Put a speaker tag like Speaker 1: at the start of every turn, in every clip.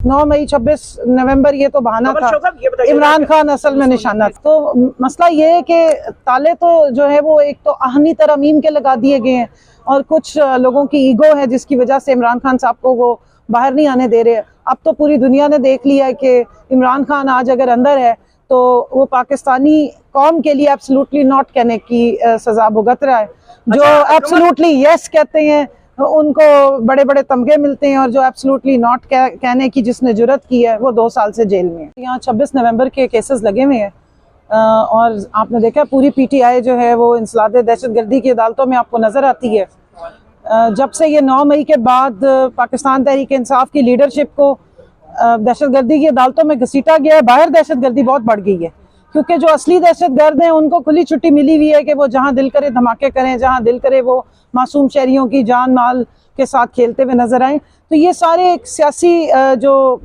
Speaker 1: 9 मई 26 नवंबर ये तो बहाना था। इमरान खान असल में निशाना था। तो मसला ये है कि ताले तो जो है वो एक तो आहनी तरमीम के लगा दिए गए हैं और कुछ लोगों की ईगो है जिसकी वजह से इमरान खान साहब को वो बाहर नहीं आने दे रहे। अब तो पूरी दुनिया ने देख लिया है कि इमरान खान आज अगर अंदर है तो वो पाकिस्तानी कौम के लिए एब्सोल्युटली नॉट कहने की सजा भुगत रहा है। जो एब्सोल्युटली यस कहते हैं उनको बड़े बड़े तमगे मिलते हैं और जो एब्सोल्युटली नॉट कहने की जिसने जुर्रत की है वो 2 साल से जेल में है। यहाँ 26 नवंबर के केसेस लगे हुए हैं और आपने देखा पूरी पीटीआई जो है वो इंसलाद दहशतगर्दी की अदालतों में आपको नजर आती है। जब से ये 9 मई के बाद पाकिस्तान तहरीक इंसाफ की लीडरशिप को दहशतगर्दी की अदालतों में घसीटा गया है, बाहर दहशतगर्दी बहुत बढ़ गई है क्योंकि जो असली दहशतगर्द हैं उनको खुली छुट्टी मिली हुई है कि वो जहां दिल करे धमाके करें, जहां दिल करे वो मासूम शहरियों की जान माल के साथ खेलते हुए नजर आए। तो ये सारे एक सियासी जो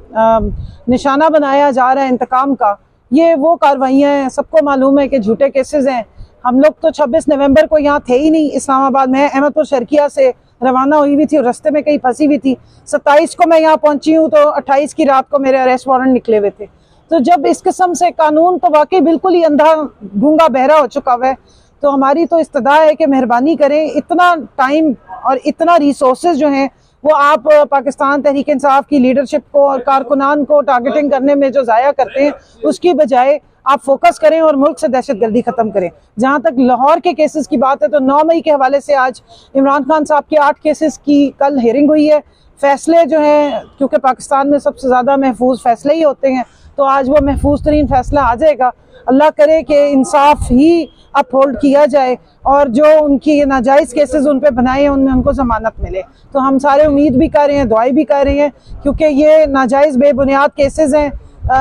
Speaker 1: निशाना बनाया जा रहा है इंतकाम का, ये वो कार्रवाइयाँ हैं। सबको मालूम है कि झूठे केसेस हैं। हम लोग तो 26 नवंबर को यहाँ थे ही नहीं इस्लामाबाद में। अहमदपुर शर्किया से रवाना हुई हुई थी और रास्ते में कहीं फंसी हुई थी। 27 को मैं यहाँ पहुंची हूँ तो 28 की रात को मेरे अरेस्ट वारंट निकले हुए थे। तो जब इस किस्म से कानून तो वाकई बिल्कुल ही अंधा गूंगा बहरा हो चुका हुआ है, तो हमारी तो इस्तदा है कि मेहरबानी करें, इतना टाइम और इतना रिसोर्सेज जो हैं वो आप पाकिस्तान तहरीक इंसाफ की लीडरशिप को और कारकुनान को टारगेटिंग करने में जो ज़ाया करते हैं उसकी बजाय आप फोकस करें और मुल्क से दहशतगर्दी खत्म करें। जहां तक लाहौर के केसेस की बात है तो 9 मई के हवाले से आज इमरान खान साहब के 8 केसेस की कल हियरिंग हुई है। फैसले जो हैं, क्योंकि पाकिस्तान में सबसे ज़्यादा महफूज फैसले ही होते हैं, तो आज वो महफूज तरीन फैसला आ जाएगा। अल्लाह करे कि इंसाफ ही अपहोल्ड किया जाए और जो उनकी नाजायज़ केसेस उन पे बनाए हैं उनमें उनको ज़मानत मिले। तो हम सारे उम्मीद भी कर रहे हैं, दुआई भी कर रहे हैं, क्योंकि ये नाजायज़ बेबुनियाद केसेस हैं।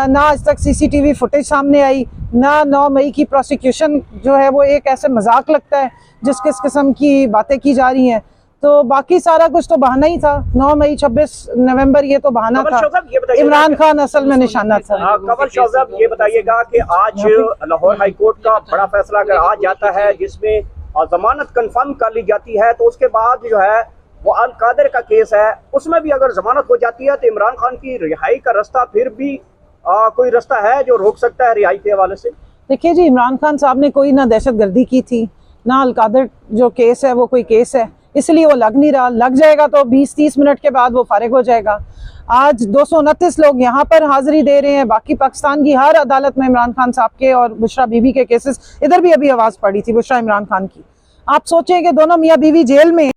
Speaker 1: ना आज तक सीसीटीवी फुटेज सामने आई, ना 9 मई की प्रोसिक्यूशन जो है वो एक ऐसे मजाक लगता है जिस किस किस्म की बातें की जा रही हैं। तो बाकी सारा कुछ तो बहाना ही था। 9 मई 26 नवंबर ये तो बहाना था। इमरान खान असल में निशाना था।
Speaker 2: कमल साहब ये बताइएगा कि आज लाहौर हाई कोर्ट का बड़ा फैसला अगर आज जाता है जिसमें जमानत कंफर्म कर ली जाती है, तो उसके बाद जो है वो अल कादर का केस है उसमें भी अगर जमानत हो जाती है तो इमरान खान की रिहाई का रास्ता फिर भी कोई रास्ता है जो रोक सकता है रिहाई के हवाले से?
Speaker 1: देखिए जी, इमरान खान साहब ने कोई ना दहशतगर्दी की थी, ना अल कादर जो केस है वो कोई केस है, इसलिए वो लग नहीं रहा। लग जाएगा तो 20-30 मिनट के बाद वो फारिग हो जाएगा। आज 229 लोग यहाँ पर हाजिरी दे रहे हैं। बाकी पाकिस्तान की हर अदालत में इमरान खान साहब के और बुशरा बीबी के केसेस, इधर भी अभी आवाज पड़ी थी बुशरा इमरान खान की। आप सोचें कि दोनों मियाँ बीवी जेल में,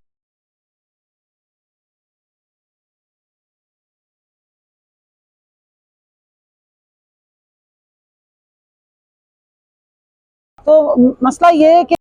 Speaker 1: तो मसला ये है कि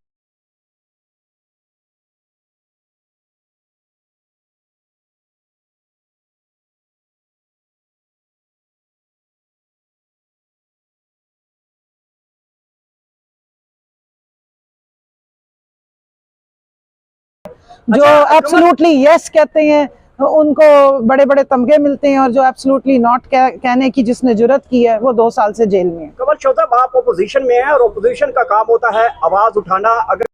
Speaker 1: जो एब्सोल्युटली यस कहते हैं उनको बड़े बड़े तमगे मिलते हैं और जो एब्सोल्युटली नॉट कहने की जिसने जुर्रत की है वो 2 साल से जेल में है।
Speaker 2: कमल साहब आप अपोजिशन में हैं और अपोजिशन का काम होता है आवाज उठाना। अगर